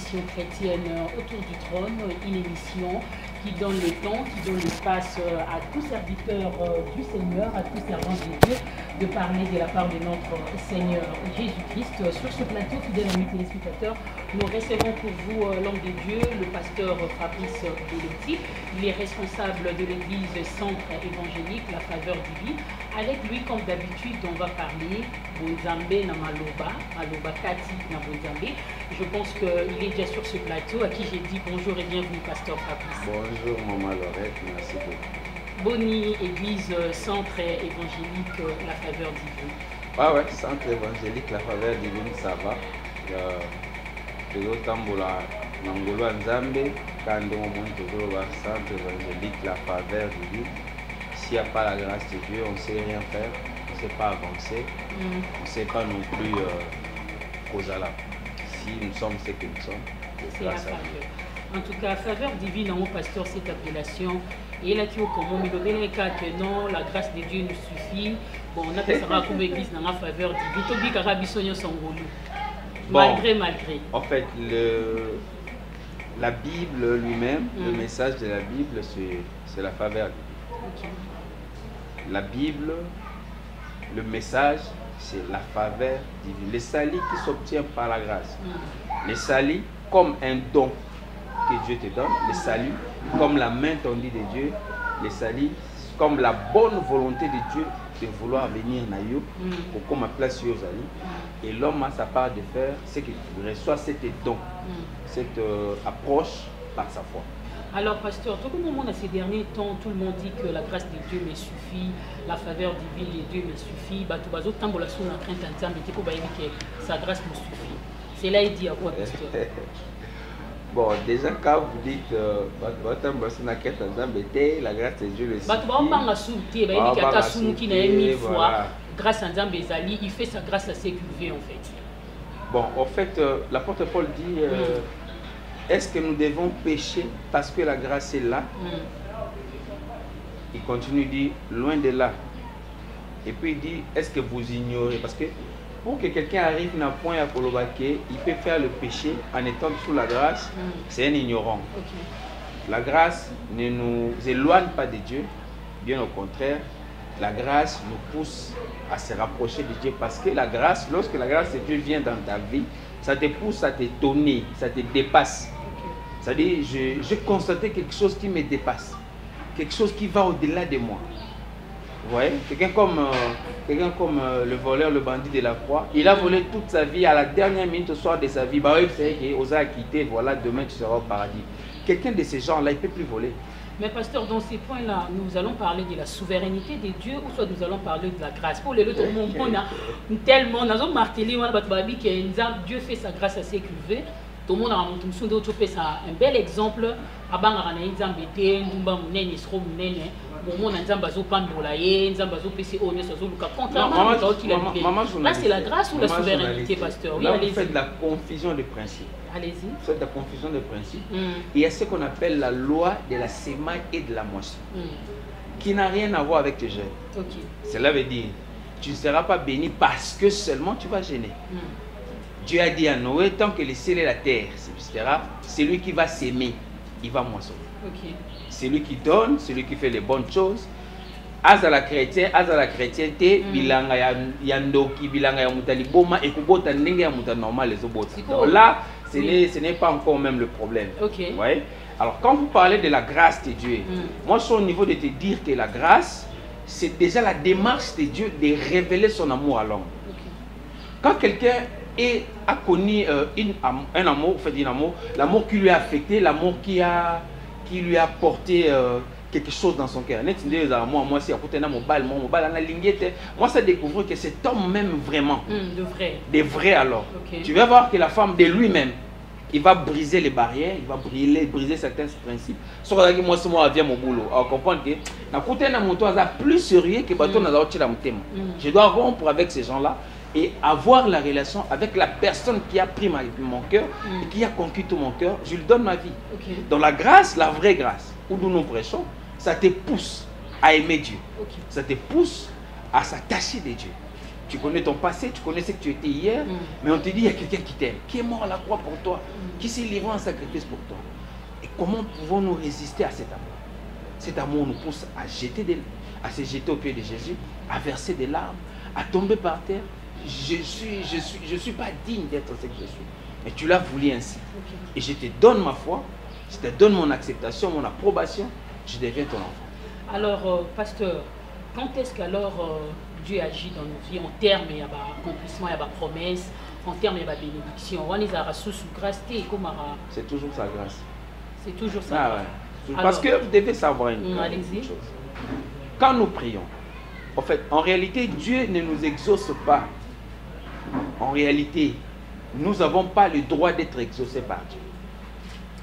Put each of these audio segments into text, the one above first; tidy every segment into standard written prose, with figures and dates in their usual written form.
l'émission chrétienne Autour du Trône, une émission qui donne le temps, qui donne l'espace à tous serviteurs du Seigneur, à tous servants de Dieu, de parler de la part de notre Seigneur Jésus-Christ. Sur ce plateau, fidèles amis téléspectateurs, nous recevons pour vous l'homme de Dieu, le pasteur Fabrice Bellotti. Il est responsable de l'église Centre évangélique La Faveur Divine. Avec lui, comme d'habitude, on va parler Bonzambe na Maloba, Maloba Kati na Bonzambe. Je pense qu'il est déjà sur ce plateau, à qui j'ai dit bonjour et bienvenue, pasteur Fabrice. Bonjour, maman Laurette, merci beaucoup. Boni, église Centre évangélique La Faveur Divine. Ah ouais, Centre évangélique La Faveur Divine, ça va. Toujours tambola, Nangolo Nzambe, quand on monte toujours au Centre évangélique La Faveur Divine. S'il n'y a pas la grâce de Dieu, on ne sait rien faire, on ne sait pas avancer, on ne sait pas non plus causala. Si nous sommes ce que nous sommes, c'est la faveur. En tout cas, Faveur Divine, en haut, pasteur, cette appellation, et là, qui est au commun, mais le cas que non, la grâce de Dieu nous suffit. Bon, on a que ça va comme église dans la Faveur Divine. Tobi Karabisonyo Sangolu. Malgré. En fait, la Bible lui-même, le message de la Bible, c'est la faveur divine. Okay. La Bible, le message, c'est la faveur divine. Le salut qui s'obtient par la grâce. Le salut comme un don que Dieu te donne. Le salut comme la main tendue de Dieu. Le salut comme la bonne volonté de Dieu de vouloir venir na yo pour qu'on ma place sur Zali. Et l'homme a sa part de faire, c'est qu'il reçoit cet don, cette approche par sa foi. Alors, pasteur, tout le monde, à ces derniers temps, tout le monde dit que la grâce de Dieu me suffit, la faveur divine de Dieu me suffit. Sa grâce me suffit. C'est là il dit à quoi, pasteur? Bon, déjà, quand vous dites la grâce de Dieu le suffit. Grâce à Nzambe Zali, il fait sa grâce à sécuriser en fait. Bon, en fait, l'apôtre Paul dit est-ce que nous devons pécher parce que la grâce est là? Il continue, il dit loin de là. Et puis il dit est-ce que vous ignorez? Parce que pour que quelqu'un arrive à un point à Kolobake, il peut faire le péché en étant sous la grâce, c'est un ignorant. La grâce ne nous éloigne pas de Dieu, bien au contraire, la grâce nous pousse à se rapprocher de Dieu parce que la grâce, lorsque la grâce de Dieu vient dans ta vie, ça te pousse à t'étonner, ça te dépasse. C'est-à-dire, j'ai constaté quelque chose qui me dépasse, quelque chose qui va au-delà de moi. Vous voyez, quelqu'un comme le voleur, le bandit de la croix, il a volé toute sa vie, à la dernière minute au soir de sa vie, bah oui, c'est qu'il osa quitter, voilà, demain tu seras au paradis. Quelqu'un de ces gens-là, il ne peut plus voler. Mais pasteur, dans ces points-là, nous allons parler de la souveraineté de Dieu ou soit nous allons parler de la grâce. Pour les autres, on a tellement, nous avons martelé, que Dieu fait sa grâce à ses cultivés. Tout le monde a un bel exemple. Là, c'est la grâce ou la souveraineté, pasteur? Là, vous faites de la confusion de principe. Allez-y. Vous faites de la confusion de principe. Il y a ce qu'on appelle la loi de la semaille et de la moisson, qui n'a rien à voir avec le jeûne. Cela veut dire, tu ne seras pas béni parce que seulement tu vas gêner. Dieu a dit à Noé, tant que le ciel et la terre subsistera, c'est lui qui va s'aimer, il va moissonner. C'est lui qui donne, c'est lui qui fait les bonnes choses. Azala chrétien, azala chrétienté, bilanga ya ndoki, bilanga ya mutali boma et kubota ndenge ya muta normal les obota. Donc là, ce n'est pas encore même le problème. Ouais. Alors quand vous parlez de la grâce de Dieu, moi je suis au niveau de te dire que la grâce, c'est déjà la démarche de Dieu de révéler son amour à l'homme. Quand quelqu'un a connu un amour, l'amour qui lui a affecté, l'amour qui lui a apporté quelque chose dans son cœur. Moi, ça découvre que cet homme m'aime vraiment. De vrai alors. Tu vas voir que la femme de lui-même, il va briser les barrières, il va briser certains principes. Moi, je viens mon boulot. Alors, comprendre que plus sérieux que je dois rompre avec ces gens-là et avoir la relation avec la personne qui a pris mon cœur et qui a conquis tout mon cœur. Je lui donne ma vie. Dans la grâce, la vraie grâce, où nous prêchons, ça te pousse à aimer Dieu. Ça te pousse à s'attacher de Dieu. Tu connais ton passé, tu connais ce que tu étais hier, mais on te dit il y a quelqu'un qui t'aime, qui est mort à la croix pour toi, qui s'est livré en sacrifice pour toi. Et comment pouvons-nous résister à cet amour? Cet amour nous pousse à se jeter au pied de Jésus, à verser des larmes, à tomber par terre. Je suis pas digne d'être ce que je suis. Mais tu l'as voulu ainsi. Et je te donne ma foi, je te donne mon acceptation, mon approbation, je deviens ton enfant. Alors, pasteur, quand est-ce qu'alors Dieu agit dans nos vies en termes, il y a accomplissement, il y a promesse, en termes, il y a bénédiction? C'est toujours sa grâce. C'est toujours ça. Ah ouais. Parce que vous devez savoir une chose. Quand nous prions, en fait, en réalité, Dieu ne nous exauce pas. En réalité, nous n'avons pas le droit d'être exaucés par Dieu.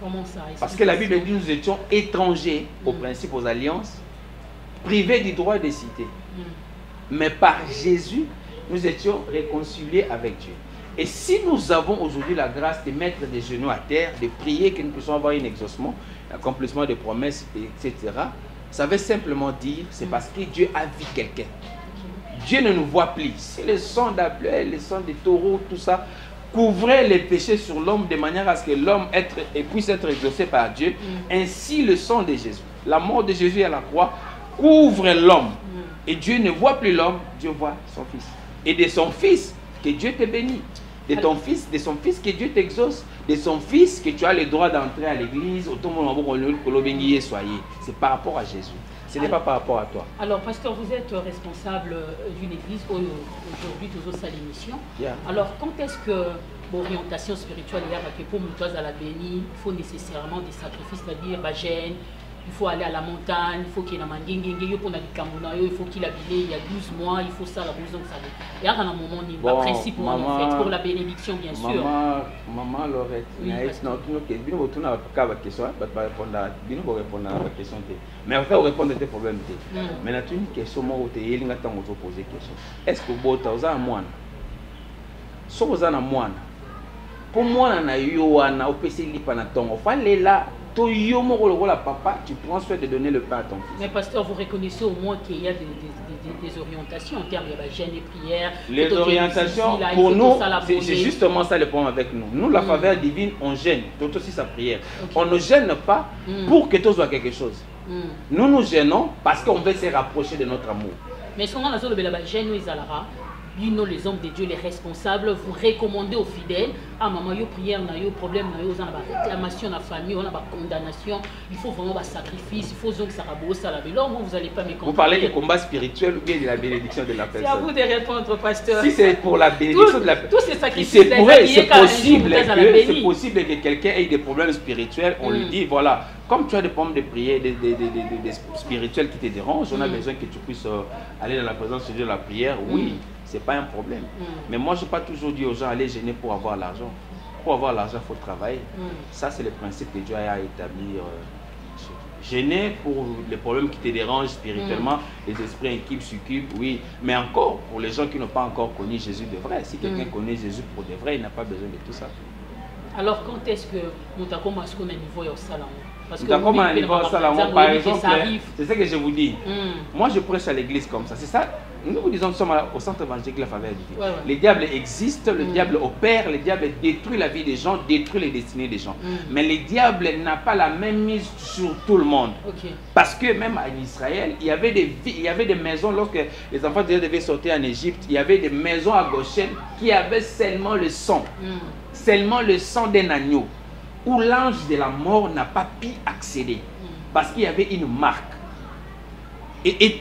Comment ça? Parce que la Bible dit que nous étions étrangers aux principes, aux alliances, privés du droit de citer. Mais par Jésus, nous étions réconciliés avec Dieu. Et si nous avons aujourd'hui la grâce de mettre des genoux à terre, de prier que nous puissions avoir un exaucement, un accomplissement de promesses, etc., ça veut simplement dire, c'est parce que Dieu a vu quelqu'un. Dieu ne nous voit plus. Si le sang d'Abel, le sang des taureaux, tout ça, couvrait les péchés sur l'homme de manière à ce que l'homme puisse être exaucé par Dieu, ainsi le sang de Jésus, la mort de Jésus à la croix, couvre l'homme. Et Dieu ne voit plus l'homme, Dieu voit son fils. Et de son fils, que Dieu te bénit. De ton fils, de son fils que Dieu t'exauce, de son fils que tu as le droit d'entrer à l'église, c'est par rapport à Jésus. Ce n'est pas par rapport à toi. Alors, pasteur, vous êtes responsable d'une église aujourd'hui, toujours à l'émission. Alors, quand est-ce que l'orientation spirituelle est là, pour nous à la béni, il faut nécessairement des sacrifices, c'est-à-dire gêne, il faut aller à la montagne, il faut qu'il y ait un il faut qu'il habille, il y a 12 mois, il faut ça, la bousson, ça. Il y a un moment, il y a un principe en fait, pour la bénédiction, bien sûr. Maman Laurette, mais on va répondre à tes problèmes. Mais il y a une question, il a posé question. Est-ce que vous avez un moine? Si vous avez un moine, pour moi, on a eu un OPC Lipanaton, il fallait là. Papa, tu prends soin de donner le pain à ton fils. Mais pasteur, vous reconnaissez au moins qu'il y a des orientations en termes de gêne et prière. Les orientations, pour nous, c'est justement ça le problème avec nous. Nous, la faveur divine, on gêne, tout aussi sa prière. On ne gêne pas pour que tout soit quelque chose. Nous nous gênons parce qu'on veut se rapprocher de notre amour. Mais souvent, la zone de la gêne, nous, nous, les hommes de Dieu, les responsables, vous recommandez aux fidèles, ah maman, il y a prière, il y a problème, il y a réclamation dans la famille, on a condamnation, il faut vraiment un sacrifice, il faut que ça rabosse à la belle. Vous n'allez pas me comprendre. Vous parlez de combat spirituel ou bien de la bénédiction de la personne? C'est à vous de répondre, pasteur. Si c'est pour la bénédiction de la personne, tous ces sacrifices, c'est possible que quelqu'un ait des problèmes spirituels, on lui dit, voilà, comme tu as des problèmes de prière, des spirituels qui te dérangent, on a besoin que tu puisses aller dans la présence de Dieu de la prière, oui. Ce n'est pas un problème. Mais moi, je n'ai pas toujours dit aux gens d'aller gêner pour avoir l'argent. Pour avoir l'argent, il faut travailler. Ça, c'est le principe que Dieu a établi. Gêner pour les problèmes qui te dérangent spirituellement, les esprits inquiets, succubes, oui. Mais encore, pour les gens qui n'ont pas encore connu Jésus de vrai, si quelqu'un connaît Jésus pour de vrai, il n'a pas besoin de tout ça. Alors, quand est-ce que nous avons commencé à niveau au salon? Parce que par exemple, c'est ça que je vous dis. Moi, je prêche à l'église comme ça. C'est ça. Nous vous disons que nous sommes au centre évangélique de la faveur divine. Les diables existent, le diable opère, le diable détruit la vie des gens, détruit les destinées des gens. Mais le diable n'a pas la même mise sur tout le monde. Parce que même en Israël, il y avait des maisons, lorsque les enfants devaient sortir en Égypte, il y avait des maisons à Goshen qui avaient seulement le sang. Seulement le sang d'un agneau, où l'ange de la mort n'a pas pu accéder. Parce qu'il y avait une marque. Et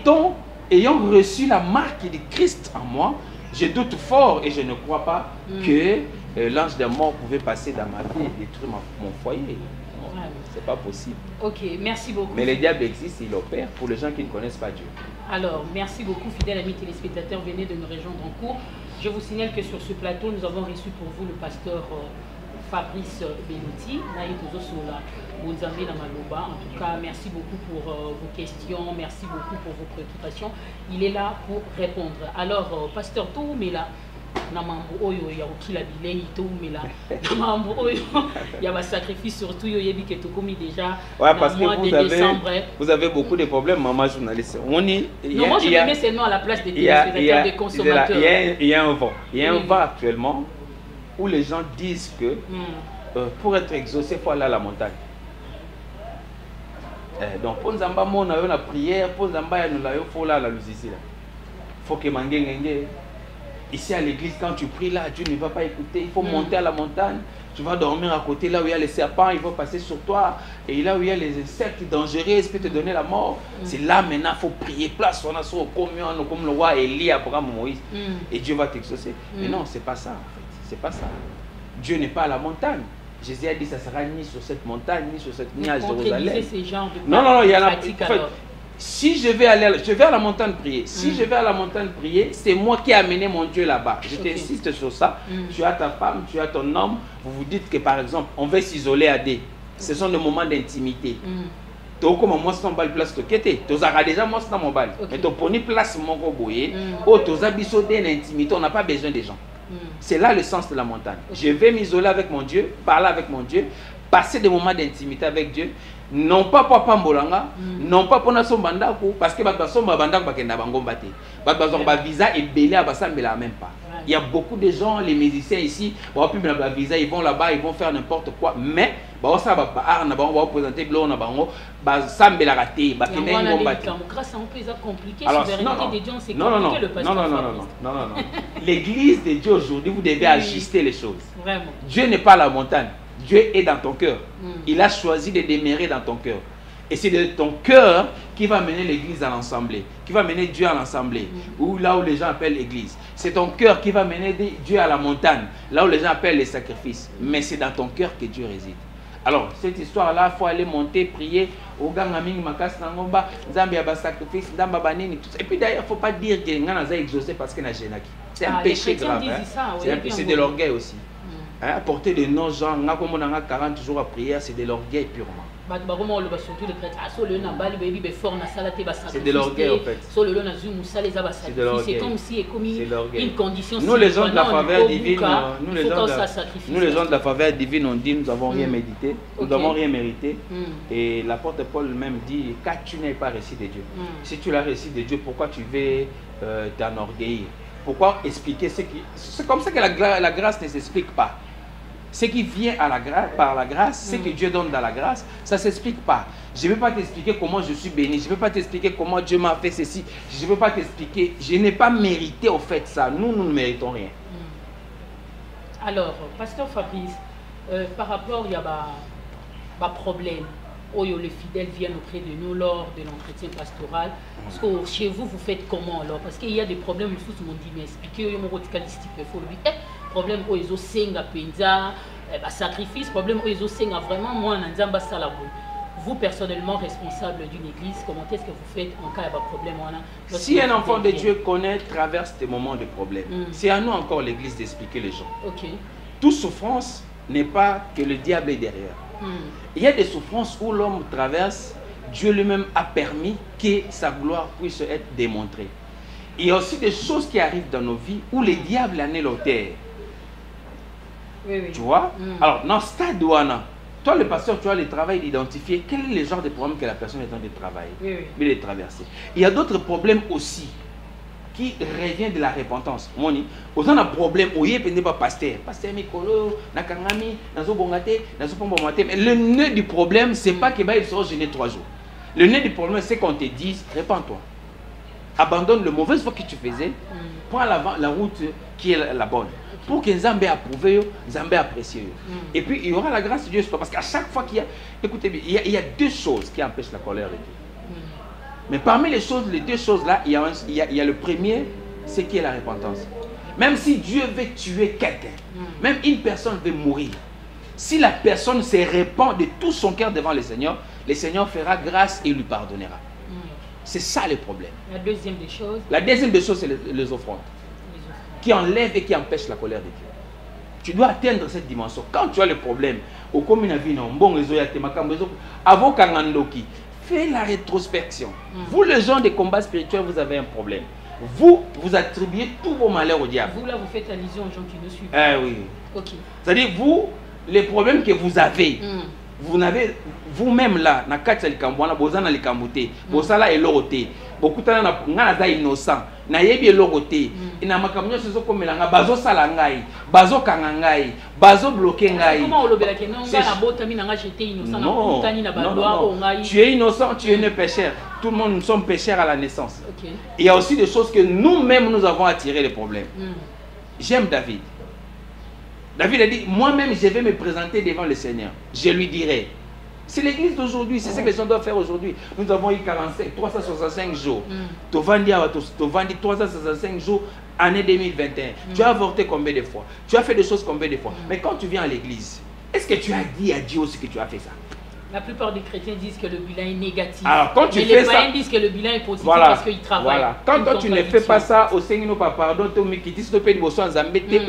ayant reçu la marque de Christ en moi, je doute fort et je ne crois pas que l'ange de la mort pouvait passer dans ma vie et détruire mon foyer. C'est pas possible. Ok, merci beaucoup. Mais les diables existent, ils opèrent pour les gens qui ne connaissent pas Dieu. Alors, merci beaucoup, fidèles amis téléspectateurs, venez de nous rejoindre en cours. Je vous signale que sur ce plateau, nous avons reçu pour vous le pasteur Fabrice Belotti. En tout cas, merci beaucoup pour vos questions, merci beaucoup pour vos préoccupations. Il est là pour répondre. Alors, pasteur Toumela, Namambo oyo ya okila bilei to umela. Namambo oyo il y a un sacrifice surtout yo yebi que tokomi déjà. Ouais, parce que vous avez beaucoup de problèmes, maman journaliste. Non, moi je me mets seulement à la place des téléspectateurs, des consommateurs. Il y a un vent. Il y a un vent actuellement où les gens disent que pour être exaucé, il faut aller à la montagne. Donc, pour nous on a une prière, pour nous il faut aller à la ici. Il faut que mangenge. Ici à l'église, quand tu pries là, Dieu ne va pas écouter. Il faut monter à la montagne. Tu vas dormir à côté, là où il y a les serpents, ils vont passer sur toi. Et là où il y a les insectes dangereux, ils peuvent te donner la mort. C'est là maintenant, il faut prier. Place, on a sur comme le roi Élie, Abraham, Moïse. Et Dieu va t'exaucer. Mais non, c'est pas ça en fait. C'est pas ça. Dieu n'est pas à la montagne. Jésus a dit ça sera ni sur cette montagne, ni sur cette nuage de Jérusalem. Non, il y en a. En fait, si je vais à la montagne prier. Si je vais à la montagne prier, c'est moi qui ai amené mon Dieu là-bas. Je t'insiste sur ça. Tu as ta femme, tu as ton homme. Vous vous dites que par exemple, on va s'isoler à deux. Ce sont des moments d'intimité. Tu as comme moi, c'est une place de quête. Tu as déjà moi, c'est mon bal. Mais tu as pris place mon roboyer. Oh, tu as bisodé l'intimité. On n'a pas besoin des gens. C'est là le sens de la montagne. Je vais m'isoler avec mon Dieu, parler avec mon Dieu, passer des moments d'intimité avec Dieu. Non pas pour Pambolanga, non pas pour Nason Bandako, parce que Babason Bandako Bakenda Bangombate. Babason visa est belé à Bassam, mais là même pas. Il y a beaucoup de gens, les musiciens ici, visa, ils vont là-bas, ils vont faire n'importe quoi, mais ça va présenter Blo na bango, Bassam la raté, Bakenda Ngombate. Grâce à un peu compliqué, souveraineté des gens, c'est compliqué le pasteur. Non. L'église de Dieu aujourd'hui, vous devez ajuster les choses. Vraiment. Dieu n'est pas à la montagne. Dieu est dans ton cœur. Il a choisi de demeurer dans ton cœur. Et c'est de ton cœur qui va mener l'église à l'assemblée, qui va mener Dieu à l'assemblée, ou là où les gens appellent l'église. C'est ton cœur qui va mener Dieu à la montagne, là où les gens appellent les sacrifices. Mais c'est dans ton cœur que Dieu réside. Alors, cette histoire-là, il faut aller monter, prier. Et puis d'ailleurs, il ne faut pas dire que nous avons exaucé parce qu'on a gêné. C'est un péché grave. C'est de l'orgueil aussi. Apporter de nos gens, 40 jours à prière, c'est de l'orgueil purement. C'est de l'orgueil en fait. C'est comme si une condition. Nous les gens de la faveur divine, nous les gens de la faveur divine, on dit nous n'avons rien médité, nous n'avons rien mérité. Et l'apôtre Paul même dit, car tu n'es pas reçu de Dieu. Si tu l'as reçu de Dieu, pourquoi tu veux t'enorgueillir? Pourquoi expliquer ce qui... C'est comme ça que la grâce ne s'explique pas. Ce qui vient à par la grâce, ce que Dieu donne dans la grâce, ça ne s'explique pas. Je ne vais pas t'expliquer comment je suis béni, je ne vais pas t'expliquer comment Dieu m'a fait ceci, je ne vais pas t'expliquer, je n'ai pas mérité au fait ça, nous ne méritons rien. Alors, pasteur Fabrice, par rapport, il y a un problème où les fidèles viennent auprès de nous lors de l'entretien pastoral. Parce que chez vous, vous faites comment alors? Parce qu'il y a des problèmes, ils m'ont dit, mais expliquez, problème où ils ont senga penza, sacrifice, problème où ils ont senga vraiment moi n'anzamba salabo. Vous personnellement responsable d'une église, comment est-ce que vous faites en cas de problème? Si un enfant de Dieu connaît, traverse des moments de problème, c'est à nous encore l'église d'expliquer les gens. Toute souffrance n'est pas que le diable est derrière. Il y a des souffrances où l'homme traverse, Dieu lui-même a permis que sa gloire puisse être démontrée. Il y a aussi des choses qui arrivent dans nos vies où le diable en est l'auteur. Tu vois? Alors, dans ce stade où toi, le pasteur, tu as le travail d'identifier quel est le genre de problème que la personne est en train de travailler, de traverser. Il y a d'autres problèmes aussi qui reviennent de la repentance. Moni, on a un problème où il n'y a pas pasteur. Pasteur Mikolo, Nakangami, Nazobongate, Nazopombomate. Mais le nœud du problème, ce n'est pas qu'il sera gêné 3 jours. Le nœud du problème, c'est qu'on te dise, répands-toi. Abandonne le mauvais voie que tu faisais, prends la route qui est la bonne. Pour que Nzambé approuve, Nzambé apprécie. Et puis il y aura la grâce de Dieu. Parce qu'à chaque fois qu'il y a, écoutez bien, il y a 2 choses qui empêchent la colère de Dieu. Mais parmi les 2 choses là, il y a le premier, c'est qui est la repentance. Même si Dieu veut tuer quelqu'un, même une personne veut mourir, si la personne se répand de tout son cœur devant le Seigneur fera grâce et lui pardonnera. C'est ça le problème. La deuxième des choses. La deuxième des choses, c'est les offrandes. Qui enlève et qui empêche la colère de Dieu. Tu dois atteindre cette dimension. Quand tu as le problème, fais la rétrospection. Vous, les gens des combats spirituels, vous avez un problème. vous attribuez tous vos malheurs au diable. Vous là, vous faites allusion aux gens qui nous suivent. Ah oui. Ok. C'est-à-dire, vous, les problèmes que vous avez, vous n'avez vous-même là, na kati likambwana bozana likambote, bosala elorote, bokutana na ngana innocent, na yebi elorote, ina makamnyo sezo komelanga bazo sala ngai, bazo kanga ngai, bazo bloquer ngai. Comment on lobela ke non ngana botami na nga j'étais innocent na kutani na balwa o ngai. Tu es innocent, tu es ne pécheur. Tout le monde nous sommes pécheurs à la naissance. OK. Il y a aussi des choses que nous-mêmes nous avons attiré les problèmes. J'aime David. David a dit, moi-même, je vais me présenter devant le Seigneur. Je lui dirai. C'est l'église d'aujourd'hui, c'est ce que les gens doivent faire aujourd'hui. Nous avons eu 365 jours. Tu vendis 365 jours, année 2021. Tu as avorté combien de fois? Tu as fait des choses combien de fois? Mais quand tu viens à l'église, est-ce que tu as dit à Dieu aussi que tu as fait ça? La plupart des chrétiens disent que le bilan est négatif. Alors, quand tu mais fais les païens ça, disent que le bilan est positif voilà, parce qu'ils travaillent. Voilà. Quand toi tu ne fais pas ça, au Seigneur nous pas pardon, tu me quittes, tu peux nous embêter,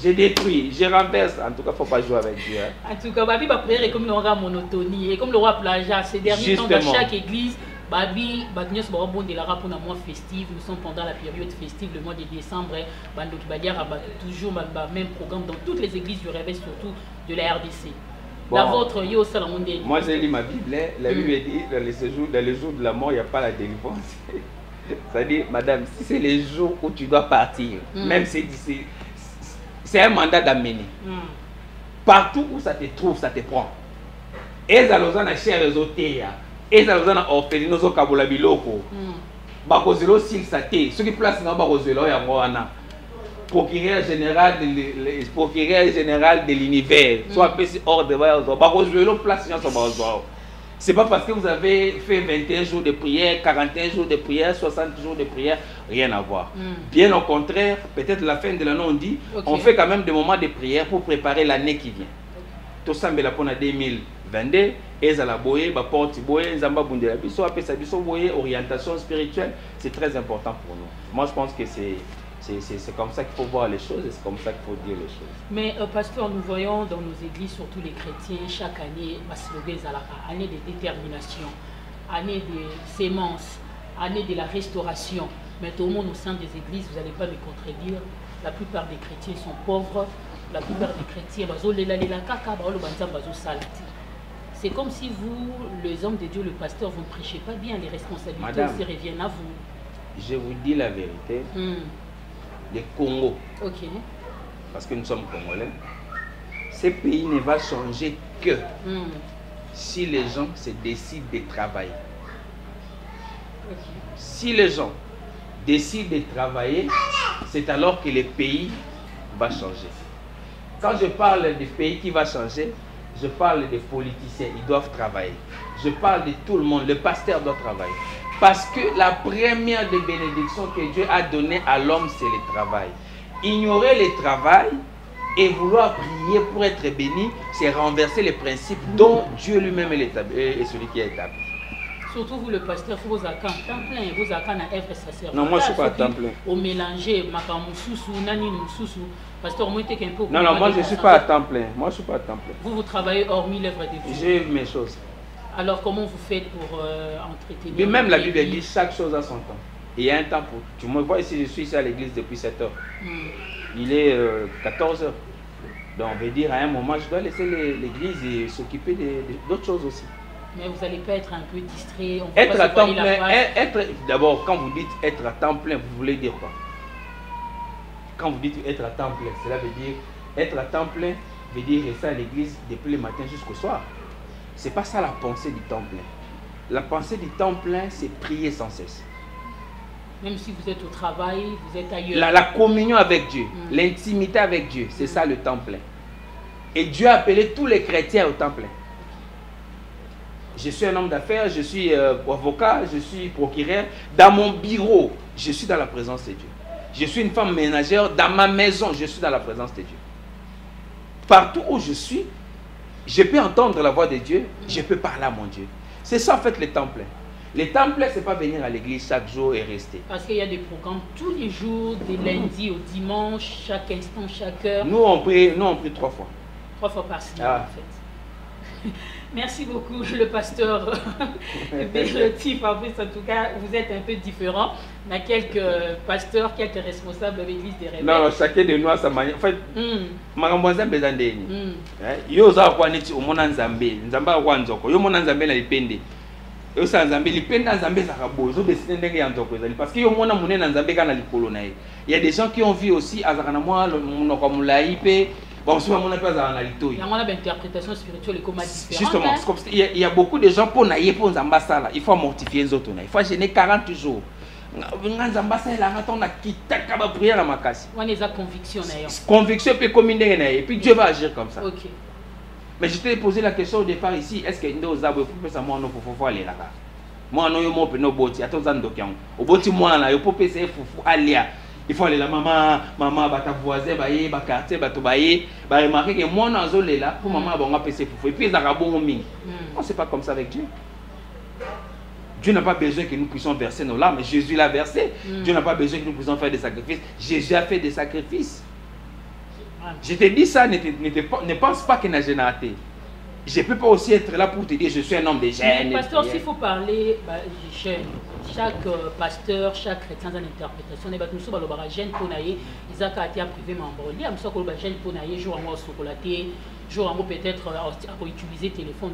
je détruis, je renverse. En tout cas, il ne faut pas jouer avec Dieu. En tout cas, Babi va prier comme le roi monotonie et comme le roi plagiat. Ces derniers temps, dans chaque église, Babi, Bagnos Barabon de la rapport à mois festif. Nous sommes pendant la période festive, le mois de décembre. Bando Kibadia rabat toujours le même programme dans toutes les églises du réveil, surtout de la RDC. Bon. La vôtre, yo Salamon. Moi, j'ai lu ma Bible. La Bible dit dans les jours de la mort, il n'y a pas la délivrance. C'est-à-dire, madame, si c'est les jours où tu dois partir, même c'est un mandat d'amener. Partout où ça te trouve, ça te prend. Et ça nous a cher réseauté. Et ça nous a offert nos okabola biloko. Bakozelo sil saté. Ce qui place dans bakozelo ya moana. Procureur général de l'univers. Soit appelé hors de bakozelo place dans son bakozelo. C'est pas parce que vous avez fait 21 jours de prière, 41 jours de prière, 60 jours de prière, rien à voir. Bien au contraire, peut-être la fin de l'année, on dit, on fait quand même des moments de prière pour préparer l'année qui vient. Tout ça, mais la pour 2022, ezala boye, ba porte boye, nzamba bundela biso, après ça biso boye, orientation spirituelle, c'est très important pour nous. Moi, je pense que c'est comme ça qu'il faut voir les choses et c'est comme ça qu'il faut dire les choses. Mais pasteur, nous voyons dans nos églises, surtout les chrétiens, chaque année, année de détermination, année de sémence, année de la restauration. Mais tout le monde au sein des églises, vous n'allez pas me contredire, la plupart des chrétiens sont pauvres, la plupart des chrétiens, c'est comme si vous, les hommes de Dieu, le pasteur, vous ne prêchez pas bien, les responsabilités aussi reviennent à vous. Je vous dis la vérité. Le Congo, parce que nous sommes Congolais, ce pays ne va changer que si les gens se décident de travailler. Si les gens décident de travailler, c'est alors que le pays va changer. Quand je parle du pays qui va changer, je parle des politiciens, ils doivent travailler. Je parle de tout le monde, le pasteur doit travailler. Parce que la première des bénédictions que Dieu a données à l'homme, c'est le travail. Ignorer le travail et vouloir prier pour être béni, c'est renverser les principes dont Dieu lui-même est celui qui est établi. Surtout vous, le pasteur, vous avez un temps plein, vous avez un œuvre sacerdoce. Non, moi je ne suis pas à temps plein. Au mélanger, pasteur, moi, un peu. Non, moi je ne suis pas à temps plein. Moi je suis pas à temps plein. Vous travaillez hormis l'œuvre de Dieu. J'ai mes choses. Alors comment vous faites pour entretenir? Mais même la Bible dit chaque chose a son temps. Et il y a un temps pour... Tu me vois ici, je suis ici à l'église depuis 7 heures. Il est 14 heures. Donc on veut dire à un moment, je dois laisser l'église et s'occuper d'autres choses aussi. Mais vous n'allez pas être un peu distrait? Être à temps plein, d'abord quand vous dites être à temps plein, vous voulez dire quoi? Quand vous dites être à temps plein, cela veut dire être à temps plein, veut dire rester à l'église depuis le matin jusqu'au soir. Ce n'est pas ça la pensée du temps plein. La pensée du temps plein, c'est prier sans cesse. Même si vous êtes au travail, vous êtes ailleurs. La communion avec Dieu, l'intimité avec Dieu, c'est ça le temps plein. Et Dieu a appelé tous les chrétiens au temps plein. Je suis un homme d'affaires, je suis avocat, je suis procureur. Dans mon bureau, je suis dans la présence de Dieu. Je suis une femme ménagère, dans ma maison, je suis dans la présence de Dieu. Partout où je suis, je peux entendre la voix de Dieu, je peux parler à mon Dieu. C'est ça en fait le temps plein. Le temps plein, ce n'est pas venir à l'église chaque jour et rester. Parce qu'il y a des programmes tous les jours, des lundis au dimanche, chaque instant, chaque heure. Nous on prie 3 fois. 3 fois par semaine en fait. Merci beaucoup, le pasteur Beloti Fabrice. En tout cas, vous êtes un peu différent. Il y a quelques pasteurs, quelques responsables de l'église des réveils. Non, chacun de nous a sa manière. En fait, Maramboisa Bezandeni. Yo za kwa neti omona Nzambe. Nzamba kwa nzoko. Yo mona Nzambe na lipende. Yo sa Nzambe lipende Nzambe za kabozo desine ndenge ya nzoko ezali. Parce que yo mona mune na Nzambe kana likolo na ye. Il y a des gens qui ont vu aussi azakana mwa monoko mulai pe. Bon, souvent, on a pas dans la liturgie. Il y a une interprétation spirituelle comme différente. Justement, il y a beaucoup de gens pour naïe pour Nzambasa. Il faut mortifier les autres. Il faut gêner 40 jours. Nzambasa il a raton na kita kaba prière à ma casse. On a conviction d'ailleurs. Conviction peut combiner et puis Dieu va agir comme ça. OK. Mais je t'ai posé la question au départ ici, est-ce que nous avons fait ça moi non faut aller là-bas. Moi non yo mo pe no boti attends ndokian. Au boti moi là yo pour PC fufu alia. Il faut aller là, maman, ta voisin, ba quartier, ba tobaye, ba remarquer que moi dans zone là, pour maman bon PC fufu. Et puis ça bon ming. Non, c'est pas comme ça avec Dieu. Dieu n'a pas besoin que nous puissions verser nos larmes, mais Jésus l'a versé. Dieu n'a pas besoin que nous puissions faire des sacrifices. Jésus a fait des sacrifices. Je te dis ça, ne pense pas qu'il n'a jamais raté. Je ne peux pas aussi être là pour te dire je suis un homme de gêne. Pasteur, s'il faut parler des jeunes, chaque pasteur, chaque chrétien a une interprétation. Nous sommes dans le jeune pour naïe, ils ont été privé membre. Il y a un jeune pour naïe, jour en chocolaté, jour en peut-être à utiliser téléphone.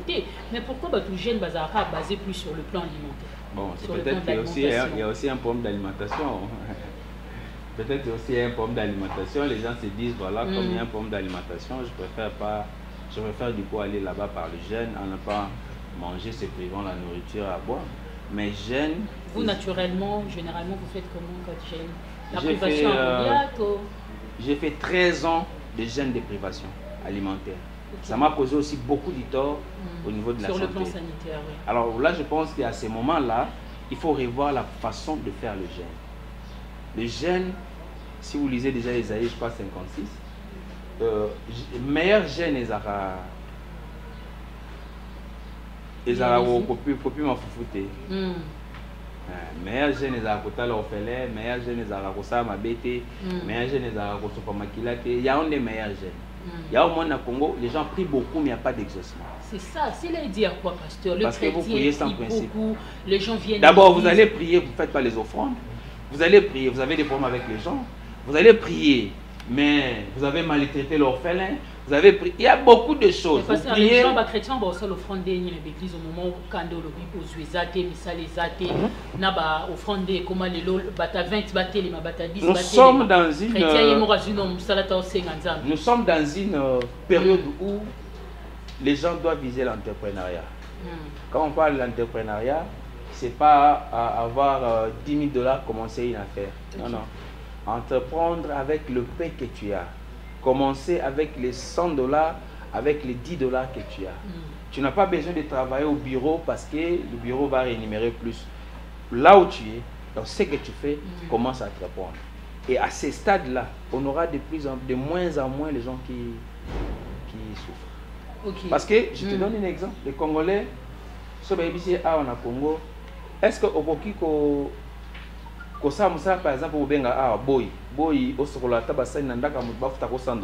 Mais pourquoi tout jeune bazara basé plus sur le plan alimentaire? Bon, c'est peut-être qu'il y a aussi un problème d'alimentation. Peut-être aussi un problème d'alimentation. Les gens se disent voilà, comme il y a un problème d'alimentation, je préfère du coup aller là-bas par le jeûne, à ne pas manger, se privant la nourriture à boire. Mais jeûne. Vous, naturellement, généralement, vous faites comment quand jeûne? La privation immédiate J'ai fait 13 ans de jeûne de privation alimentaire. Okay. Ça m'a causé aussi beaucoup de tort au niveau de la santé. Sur le plan sanitaire, oui. Alors là, je pense qu'à ces moments-là, il faut revoir la façon de faire le jeûne. Le jeûne, si vous lisez déjà Isaïe, je crois 56, meilleur jeûne ezara kopi mafufute meilleur jeûne ezara kotala ofele meilleur jeûne ezara kosala mabete meilleur jeûne ezara kosopa makila te ya on des meilleurs jeûnes. Il y a au monde à Congo, les gens prient beaucoup mais il n'y a pas d'exaucement. C'est ça, s'il a dit à quoi pasteur? Parce que vous priez sans principe. Beaucoup, les gens viennent. D'abord vous allez prier, vous ne faites pas les offrandes. Vous allez prier, vous avez des problèmes avec les gens. Vous allez prier, mais vous avez maltraité l'orphelin. Vous avez prié. Il y a beaucoup de choses. Parce que les gens chrétiens vont aussi l'offrande de l'église au moment où quand on a zate, misale zate, naba offrande comment les lots bata 20 bata les bata 10 Nous sommes dans une période où les gens doivent viser l'entrepreneuriat. Quand on parle de l'entrepreneuriat, c'est pas avoir 10 000 $, commencer une affaire. Non, non. Entreprendre avec le pain que tu as. Commencer avec les 100 $, avec les 10 $ que tu as. Tu n'as pas besoin de travailler au bureau parce que le bureau va rémunérer plus. Là où tu es, dans ce que tu fais, commence à entreprendre. Et à ces stades-là, on aura de moins en moins les gens qui souffrent. Okay. Parce que, je te donne un exemple. Les Congolais, ce qui est en Congo, est-ce que au Bokiko, par exemple, au Benga, boy, au Sokola, Tabassan, Nandaka, Moutbafta, 100 $.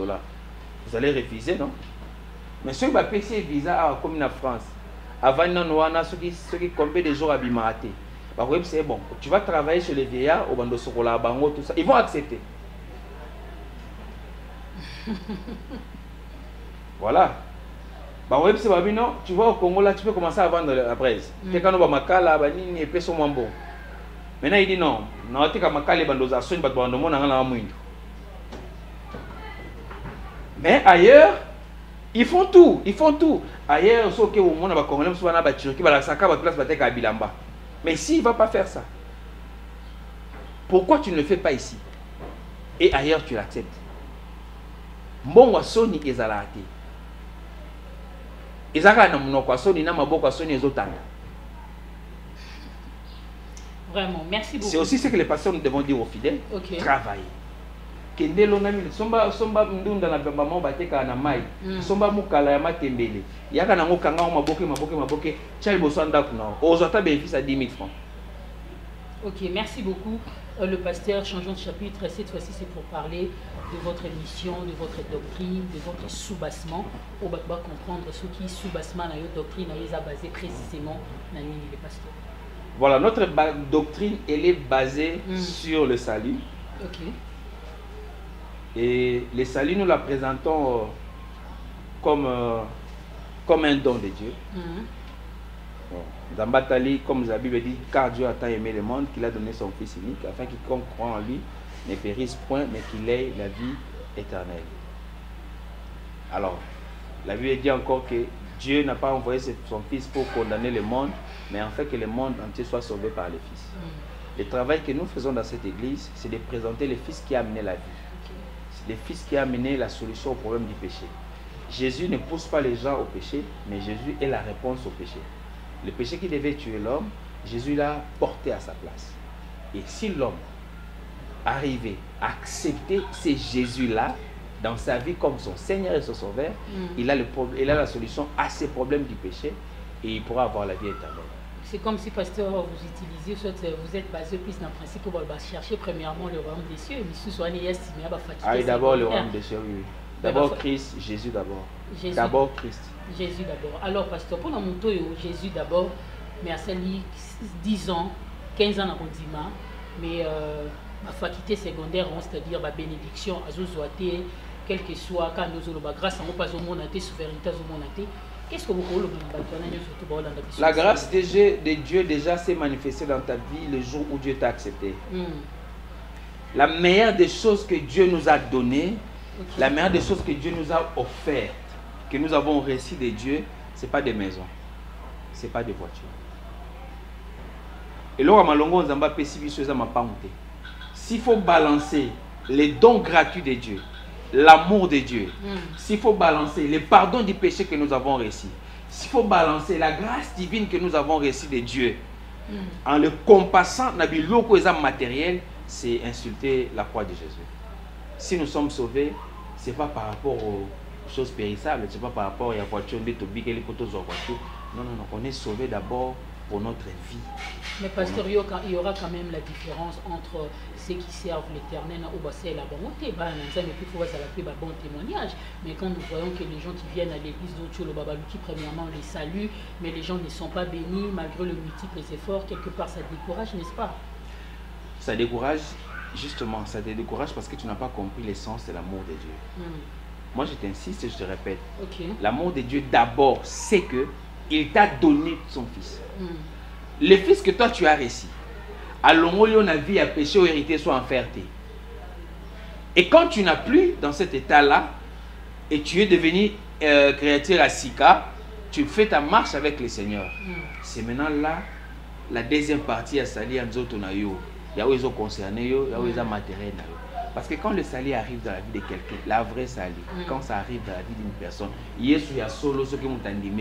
Vous allez refuser, non? Mais ceux qui ont payé visa comme en France, avant ceux qui combien de jours à Bimarate, c'est bon, tu vas travailler chez les vieillards, au Bando Sokola, Bango, tout ça, ils vont accepter. Voilà. Non, tu vois au Congo là, tu peux commencer à vendre la braise. Maintenant il dit non, mais ailleurs, ils font tout, Ailleurs, mais ici, il ne va pas faire ça. Pourquoi tu ne le fais pas ici? Et ailleurs, tu l'acceptes. Mbongo soni ezalati. Ezaka na munoko soni na maboko soni ezotanda. Vraiment, merci beaucoup. C'est aussi ce que les pasteurs nous devons dire aux fidèles. Okay. Travailler. Kendelo na mili somba ndunda na bamba bateka na mai. Somba mukala ya matembele. Yaka na ngokanga maboke chali bosanda kuna. Ozata bénéfice à 10 000 francs. OK, merci beaucoup. le pasteur, changeons de chapitre, cette fois-ci c'est pour parler de votre mission, de votre doctrine, de votre soubassement. On va comprendre ce qui est soubassement dans votre doctrine, elle est basée précisément dans les pasteurs. Voilà, notre doctrine, elle est basée sur le salut. Ok. Et le salut, nous la présentons comme un don de Dieu. Dans Batali, comme la Bible dit, car Dieu a tant aimé le monde qu'il a donné son Fils unique, afin quiconque croit en lui ne périsse point, mais qu'il ait la vie éternelle. Alors, la Bible dit encore que Dieu n'a pas envoyé son Fils pour condamner le monde, mais en fait que le monde entier soit sauvé par le Fils. Le travail que nous faisons dans cette église, c'est de présenter le Fils qui a amené la vie. C'est le Fils qui a amené la solution au problème du péché. Jésus ne pousse pas les gens au péché, mais Jésus est la réponse au péché. Le péché qui devait tuer l'homme, Jésus l'a porté à sa place. Et si l'homme arrivait à accepter ce Jésus-là dans sa vie comme son Seigneur et son Sauveur, il a la solution à ses problèmes du péché et il pourra avoir la vie éternelle. C'est comme si, pasteur, vous utilisez, vous êtes basé plus dans le principe où vous chercher premièrement le royaume des cieux, mais si vous estimé à fatiguer. D'abord le royaume des cieux, oui. D'abord Christ, Jésus d'abord. D'abord Christ. Jésus d'abord. Alors, pasteur, pour nous montrer Jésus d'abord, mais à celle 10 ans, 15 ans dans le dimanche, mais ma faculté secondaire, c'est-à-dire ma bénédiction, à Zozoate, quel que soit, quand nous avons grâce à nous, pas au monde, souveraineté au monde. Qu'est-ce que vous voulez La grâce de Dieu déjà s'est manifestée dans ta vie le jour où Dieu t'a accepté. La meilleure des choses que Dieu nous a données, la meilleure des choses que Dieu nous a offertes, que nous avons reçues de Dieu, ce n'est pas des maisons, ce n'est pas des voitures. Et là, s'il faut balancer les dons gratuits de Dieu, l'amour de Dieu, s'il faut balancer le pardon du péché que nous avons reçu, s'il faut balancer la grâce divine que nous avons reçue de Dieu, en le compassant dans le matériel, c'est insulter la croix de Jésus. Si nous sommes sauvés, ce n'est pas par rapport aux choses périssables, ce n'est pas par rapport à la voiture, non, on est sauvés d'abord pour notre vie. Mais pasteur, il y aura quand même la différence entre ceux qui servent l'éternel ou c'est la bonté, bon témoignage. Mais quand nous voyons que les gens qui viennent à l'église d'Ocholo Babaluki, premièrement, les saluent, mais les gens ne sont pas bénis malgré le multiples efforts, quelque part ça décourage, n'est-ce pas? Ça décourage, justement, ça te décourage parce que tu n'as pas compris l'essence de l'amour de Dieu. Moi, je t'insiste et je te répète, l'amour de Dieu d'abord, c'est que il t'a donné son Fils. Le Fils que toi tu as reçu, à l'homme, on a vie à péché ou hérité soit en ferté. Et quand tu n'as plus dans cet état-là, et tu es devenu créature à Sika, tu fais ta marche avec le Seigneur. C'est maintenant là, la deuxième partie à Sali Anzotonayo. Il y a où ils ont concerné, il y a où ils ont matériel. Parce que quand le salut arrive dans la vie de quelqu'un, la vraie salut, quand ça arrive dans la vie d'une personne, il y a solo ceux qui ont entendu,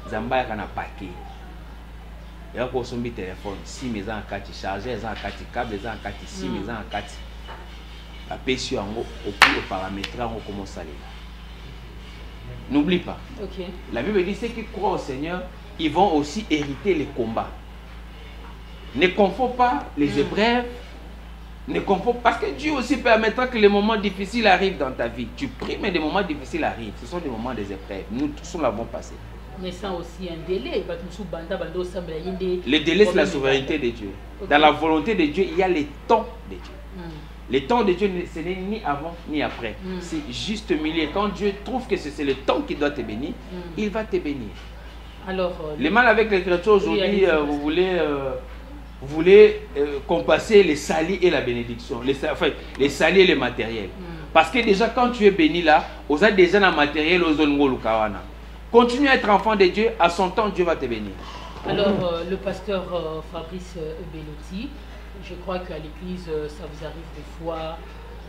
Zamba est un paquet. Il y a pour son téléphone, si mes gens ont chargé, ils ont un câble, ils ont un si mes gens ont la PSU en haut, au plus au paramètre, on commence à aller. N'oublie pas. La Bible dit ceux qui croient au Seigneur, ils vont aussi hériter les combats. Ne confonds pas les épreuves. Ne confonds pas, parce que Dieu aussi permettra que les moments difficiles arrivent dans ta vie. Tu pries, mais des moments difficiles arrivent. Ce sont des moments des épreuves. Nous tous nous l'avons passé. Mais ça aussi un délai. Le délai, c'est la souveraineté de Dieu. Dans la volonté de Dieu, il y a les temps de Dieu. Les temps de Dieu, ce n'est ni avant ni après. C'est juste milieu. Quand Dieu trouve que c'est le temps qui doit te bénir, il va te bénir. Alors, le mal avec les chrétiens aujourd'hui, vous voulez compasser les salis et la bénédiction, les salis et le matériel. Parce que déjà, quand tu es béni là, vous avez déjà un matériel aux zones. Continue à être enfant de Dieu, à son temps, Dieu va te bénir. Alors, le pasteur Fabrice Bellotti, je crois qu'à l'église, ça vous arrive des fois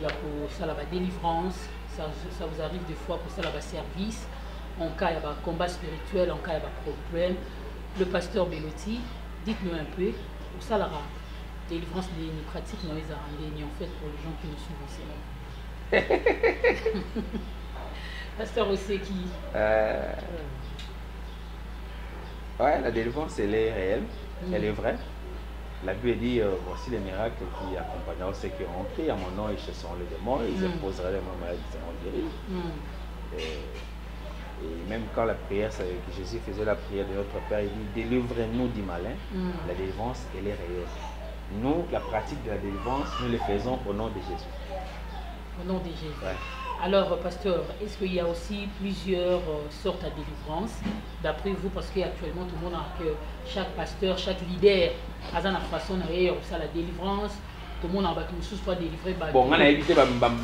pour ça, la délivrance, ça vous arrive des fois pour ça, la service. En cas, il y a un combat spirituel, en cas, il y a un problème. Le pasteur Bellotti, dites-nous un peu. Ça, la délivrance des pratiques, nous les avons en fait pour les gens qui nous suivent ici. Pasteur aussi qui... Ouais, la délivrance, elle est réelle, elle est vraie. La Bible dit, voici les miracles qui accompagneront ceux qui auront cru à mon nom, ils chasseront les démons, ils imposeront les mêmes maladies, ils seront guéris. Et même quand la prière, que Jésus faisait la prière de notre Père, il dit, délivre-nous du malin, la délivrance, elle est réelle. Nous, la pratique de la délivrance, nous le faisons au nom de Jésus. Au nom de Jésus. Ouais. Alors, pasteur, est-ce qu'il y a aussi plusieurs sortes de délivrance d'après vous? Parce qu'actuellement, tout le monde a que chaque pasteur, chaque leader a une façon de ça la délivrance. Tout le monde a battu une soit délivré. Bon, on a évité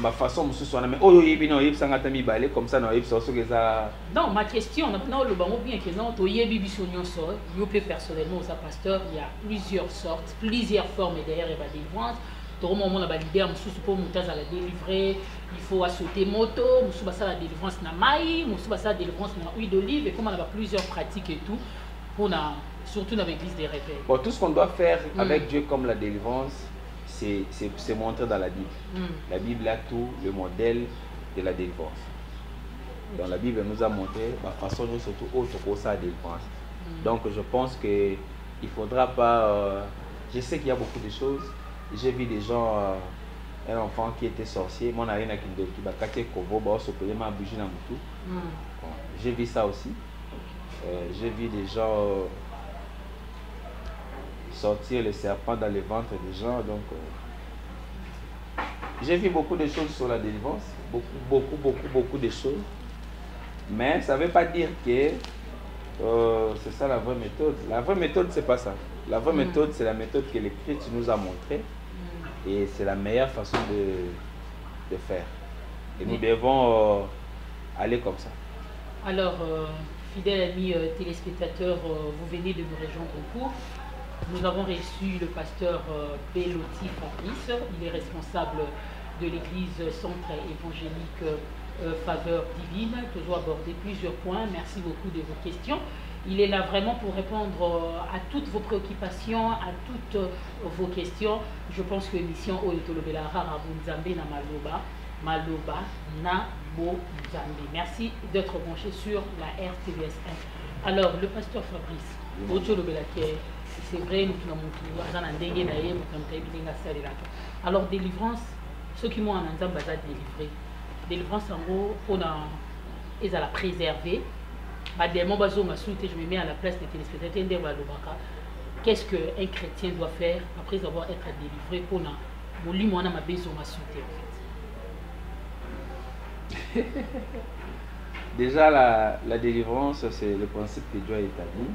ma façon, mais oh, il comme ça, non, ma question, non, le bon bien que non, tu y es personnellement, ça pasteur, il y a plusieurs sortes, plusieurs formes derrière la délivrance. Tout le monde a l'idée, pour la délivrer, il faut sauter moto, la délivrance na maï, la délivrance na huile d'olive, et comme on a plusieurs pratiques et tout, surtout dans l'église des repères. Bon, tout ce qu'on doit faire avec Dieu comme la délivrance, c'est montré dans la Bible. La Bible a tout le modèle de la délivrance. Donc la Bible nous a montré la façon dont surtout autre pour ça la délivrance. Donc je pense qu'il ne faudra pas... je sais qu'il y a beaucoup de choses. J'ai vu des gens, un enfant qui était sorcier, mon arrière qui va casser Kovo, ma bougie dans tout. J'ai vu ça aussi. J'ai vu des gens sortir le serpent dans le ventre des gens. Donc, j'ai vu beaucoup de choses sur la délivrance, beaucoup de choses. Mais ça ne veut pas dire que c'est ça la vraie méthode. La vraie méthode, c'est pas ça. La vraie méthode, c'est la méthode que l'Écriture nous a montrée. Et c'est la meilleure façon de faire. Et nous devons aller comme ça. Alors, fidèles amis téléspectateurs, vous venez de nous rejoindre au cours. Nous avons reçu le pasteur Bellotti Fabrice. Il est responsable de l'église Centre évangélique Faveur Divine. Toujours abordé plusieurs points. Merci beaucoup de vos questions. Il est là vraiment pour répondre à toutes vos préoccupations, à toutes vos questions. Je pense que l'émission Oyotolobela Rara Bunzambe na Maloba na Bonzambe. Merci d'être branché sur la RTVS 1. Alors, le pasteur Fabrice, c'est vrai, nous avons alors, délivrance, ceux qui m'ont en ensemble délivré. Délivrance, en gros, on a la préserver. Je me mets à la place des téléspectateurs. Qu'est-ce qu'un chrétien doit faire après avoir été délivré pour ma besoin en fait? Déjà, la délivrance, c'est le principe que Dieu a établi.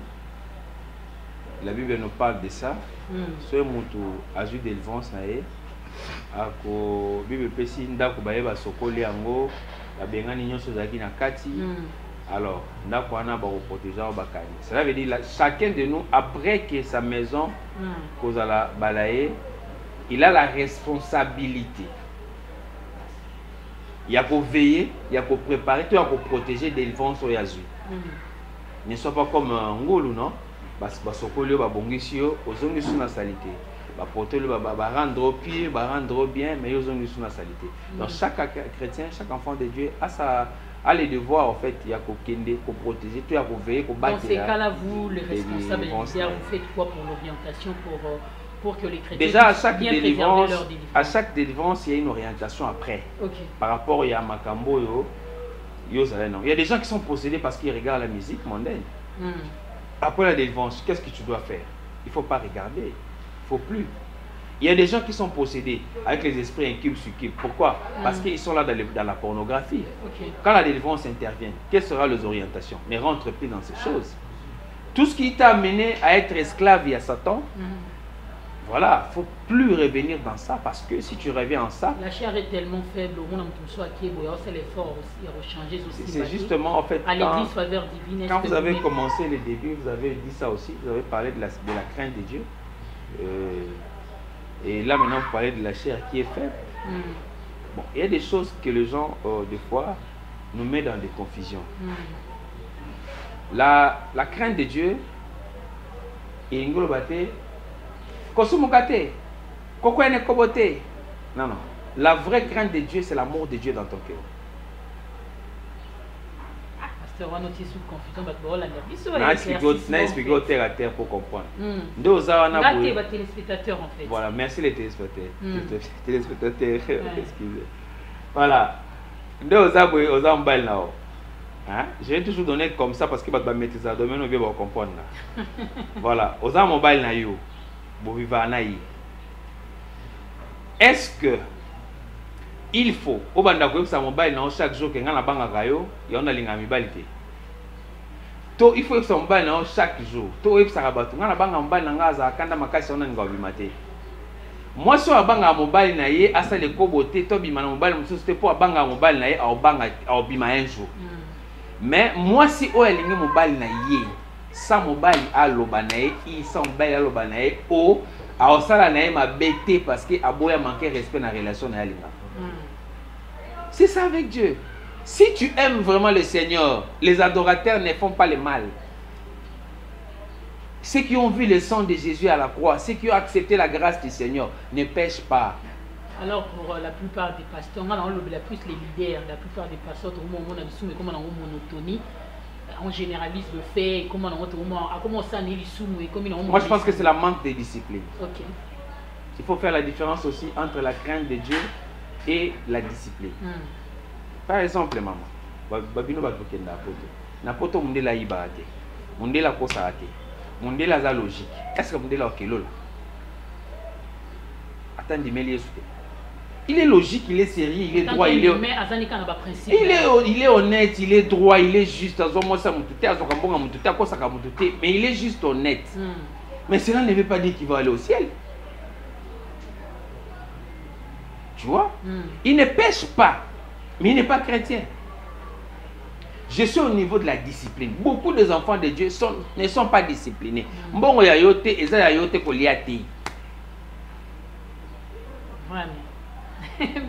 La Bible nous parle de ça. Ce mutu a eu délivrance la Bible pesi ndako bayeba sokoli yango babengani nyonso zaki na kati. Alors, ndako wana ba protéger bakani. Cela veut dire chacun de nous après que sa maison kozala balaye, il a la responsabilité. Il y a qu'à veiller, il y a qu'à préparer, il y a qu'à protéger des délivrance au Yazui. Ne soit pas comme un ngolu, non? Parce que sokoli ba bongisio, ozongi sous la salité. Ba porter le ba rendre pied, ba rendre bien, mais ozongi sous la salité. Donc chaque chrétien, chaque enfant de Dieu a les devoirs en fait, il y a qu'à kende, qu'à protéger, il y a qu'à veiller, qu'à battre. Dans ces cas-là, vous, les responsables militaires, vous faites quoi pour l'orientation pour que les chrétiens déjà à chaque délivrance, il y a une orientation après. Par rapport à Makambo, il y a des gens qui sont possédés parce qu'ils regardent la musique mondaine. Après la délivrance, qu'est-ce que tu dois faire? Il ne faut pas regarder. Il ne faut plus. Il y a des gens qui sont possédés avec les esprits incubes, succubes. Pourquoi? Parce qu'ils sont là dans la pornographie. Quand la délivrance intervient, quelles seront les orientations? Ne rentre plus dans ces choses. Tout ce qui t'a amené à être esclave à Satan, voilà, il ne faut plus revenir dans ça parce que si tu reviens en ça... La chair est tellement faible, c'est justement en fait... À l'église Faveur Divine... Quand vous avez commencé le début, vous avez dit ça aussi, vous avez parlé de la crainte de Dieu. Et là maintenant, vous parlez de la chair qui est faible. Bon, il y a des choses que les gens, des fois, nous mettent dans des confusions. La crainte de Dieu, et non, non. La vraie crainte de Dieu, c'est l'amour de Dieu dans ton cœur. pasteur, on est sous confusion, parce que on a expliqué au terre à terre pour comprendre. Deux aux téléspectateurs en fait. Voilà, merci les téléspectateurs. Téléspectateurs, excusez. Voilà. Deux aux ambaïs là. Je vais toujours donner comme ça parce que va mettre ça domaine, on va comprendre. Voilà, aux ambaïs na yo, bo viva na yi. Est-ce que il faut au banda ko sa mobile na chaque jour que ngana banga kayo ya ona linga mibalité to il faut que sa mobile na chaque jour to e sa batu ngana banga mobile na ngaza kanda makasi ona nga bimate moi so abanga mobile na ye asa le kobote to bima na mobile mususu te po abanga mobile na ye au bima un jour mais moi si o elingi mobile na ye sa mobile aloba na ye i sa mobile aloba na ye o a osala na ye mabete parce que aboya manquer respect na relation na linga. C'est ça avec Dieu. Si tu aimes vraiment le Seigneur, les adorateurs ne font pas le mal. Ceux qui ont vu le sang de Jésus à la croix, ceux qui ont accepté la grâce du Seigneur, ne pêchent pas. Alors pour la plupart des pasteurs, on a plus les leaders, la plupart des pasteurs, on a des comme on a une monotonie. On généralise le fait, comment on s'en est. Moi je pense que c'est la manque de discipline. Ok. Il faut faire la différence aussi entre la crainte de Dieu et la discipline. Par exemple, maman, babino bakokenda poto. Na poto mundela ibate. Mundela kosate. Mundela za logique. Est-ce que mundela okelo? Attendez, mais il est logique, il est sérieux, il est droit, il est honnête, il est droit, il est juste. Mais il est juste honnête. Mais cela ne veut pas dire qu'il va aller au ciel. Tu vois? Il ne pêche pas, mais il n'est pas chrétien. Je suis au niveau de la discipline. Beaucoup des enfants de Dieu ne sont pas disciplinés. Bon,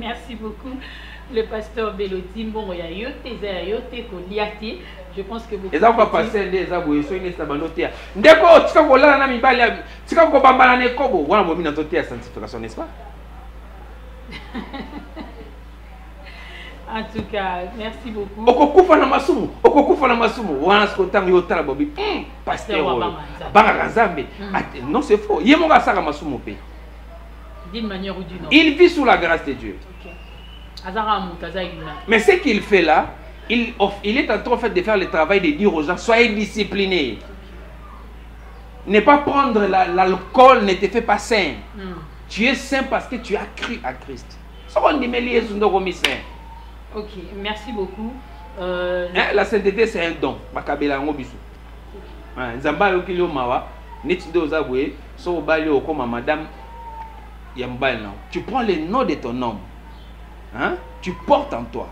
merci beaucoup, le pasteur Beloti. Bon, je pense que vous. N'est-ce pas? En tout cas, merci beaucoup. Okokufa na masumu. Wana skotang yo tala bobi. Pasteur banga nzambe. Non, c'est faux. Yemonga saka masumu pe. D'une manière ou d'une autre. Il vit sous la grâce de Dieu. Mais ce qu'il fait là, il est en train de faire le travail de dire aux gens, soyez disciplinés. Ne pas prendre l'alcool ne te fait pas saint. Tu es saint parce que tu as cru à Christ. Ok, merci beaucoup. La sainteté, c'est un don. Tu prends le nom de ton homme. Hein? Tu portes en toi.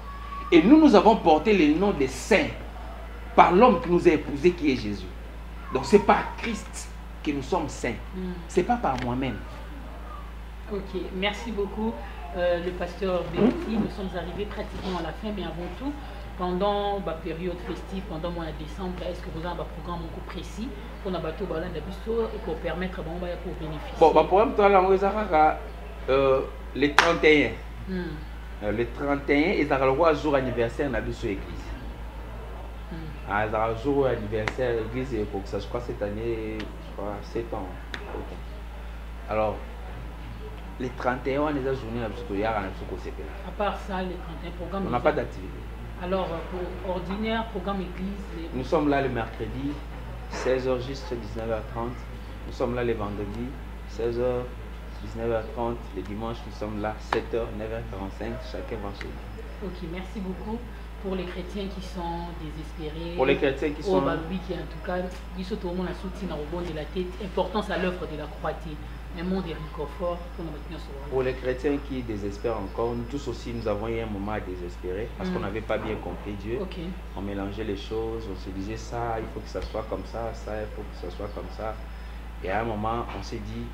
Et nous avons porté le nom des saints par l'homme qui nous a épousés, qui est Jésus. Donc c'est par Christ que nous sommes saints. C'est pas par moi-même. Ok, merci beaucoup, le pasteur Beloti. Nous sommes arrivés pratiquement à la fin, mais avant tout, pendant la période festive, pendant le mois de décembre, est-ce que vous avez un programme beaucoup précis pour la bateau et pour permettre pour bénéficier? Bon, le programme le 31. Le 31, ils ont le droit jour anniversaire dans l'église. Ils ont le jour anniversaire de l'église pour que ça, je crois, cette année, je crois, 7 ans. Alors, les 31, on a des journées à part ça, les 31 programmes. On n'a pas d'activité. Alors, pour ordinaire, programme église. Nous sommes là le mercredi, 16h jusqu'à 19h30. Nous sommes là le vendredi, 16h, 19h30. Le dimanche, nous sommes là, 7h, 9h45. Chacun va chez nous. Ok, merci beaucoup. Pour les chrétiens qui sont désespérés. Pour les chrétiens qui sont. Oui, qui en tout cas, ils sont tout le monde à soutien au bon de la tête. Importance à l'œuvre de la croix. Un monde est réconfort pour nous maintenir sur. Pour les chrétiens qui désespèrent encore, nous tous aussi, nous avons eu un moment à désespérer parce qu'on n'avait pas bien compris Dieu. On mélangeait les choses, on se disait ça, il faut que ça soit comme ça, il faut que ça soit comme ça. Et à un moment, on s'est dit,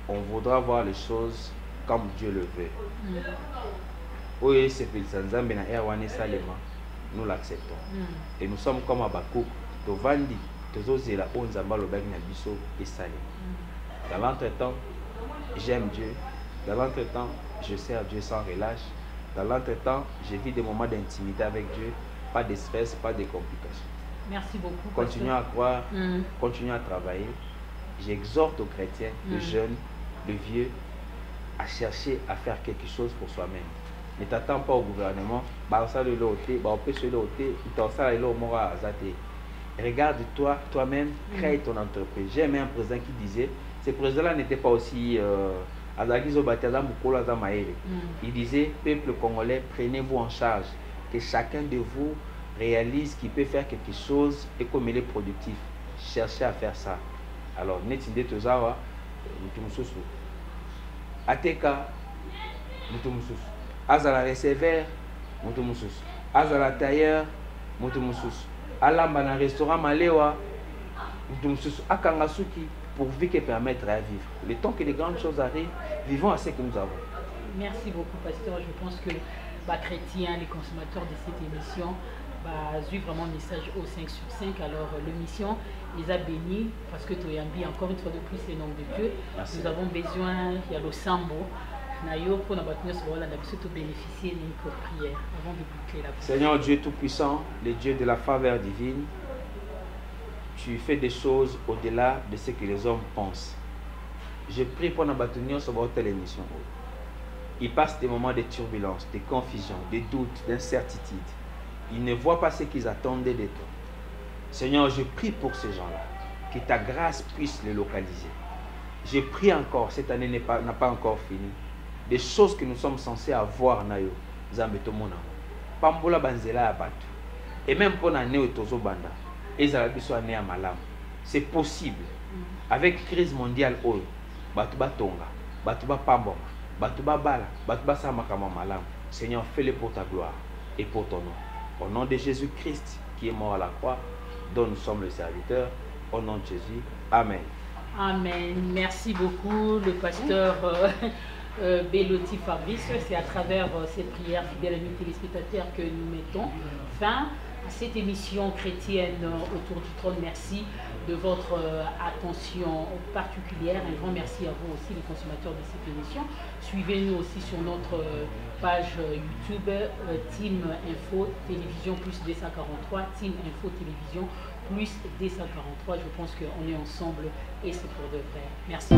on voudra voir les choses comme Dieu le veut. Oui, c'est nous l'acceptons. Et nous sommes comme Abakouk, Tovandi, Tozozela, Onzamba, Lobag, Nabiso et Salé. Dans l'entretemps, j'aime Dieu. Dans l'entretemps, je sers Dieu sans relâche. Dans l'entretemps, je vis des moments d'intimité avec Dieu. pas de stress, pas de complications. Merci beaucoup. Continuez à croire, continuez à travailler. J'exhorte aux chrétiens, les jeunes, les vieux, à chercher à faire quelque chose pour soi-même. Ne t'attends pas au gouvernement. Regarde-toi, toi-même, crée ton entreprise. J'ai aimé un président qui disait, ce président-là n'était pas aussi... il disait, peuple congolais, prenez-vous en charge. Que chacun de vous réalise qu'il peut faire quelque chose et comme il est productif. Cherchez à faire ça. Alors, netinde tozawa, mutumususu. Ateka, mutumususu. Azala receveur, mutumususu. Azala tailleur, mutumususu. Alamba na restaurant malewa, mutumususu. Akangasuki, pourvu que permettre à vivre. Le temps que les grandes choses arrivent, vivons à ce que nous avons. Merci beaucoup, pasteur. Je pense que les chrétiens, les consommateurs de cette émission, suivent vraiment un message au 5 sur 5. Alors, l'émission les a bénis parce que Toyambi, encore une fois de plus, les noms de Dieu. Merci. Nous avons besoin, il y a le sambo. Pour bénéficier d'une prière avant de boucler la prière. Seigneur Dieu Tout-Puissant, le Dieu de la faveur divine, tu fais des choses au-delà de ce que les hommes pensent. Je prie pour nous sur votre émission. Ils passent des moments de turbulence, de confusion, de doutes, d'incertitude. Ils ne voient pas ce qu'ils attendaient de toi. Seigneur, je prie pour ces gens-là, que ta grâce puisse les localiser. Je prie encore, cette année n'a pas encore fini, des choses que nous sommes censés avoir, Nayo, Zambeto Mona, Pambola Banzela Abatu, et même pour l'année où Tozo Banda, Ezalabiso année à Malam. C'est possible. Avec crise mondiale, Batuba Tonga, Batuba Pamboma, Batuba Bala, Batuba Samakama Malam. Seigneur, fais-le pour ta gloire et pour ton nom. Au nom de Jésus-Christ qui est mort à la croix, dont nous sommes les serviteurs, au nom de Jésus. Amen. Amen. Merci beaucoup, le pasteur Béloti Fabrice. C'est à travers cette prière, fidèles amis téléspectateurs, que nous mettons fin à cette émission chrétienne autour du trône. Merci de votre attention particulière. Un grand merci à vous aussi, les consommateurs de cette émission. Suivez-nous aussi sur notre page YouTube Team Info Télévision plus 243, Team Info Télévision plus 243. Je pense qu'on est ensemble et c'est pour de vrai. Merci.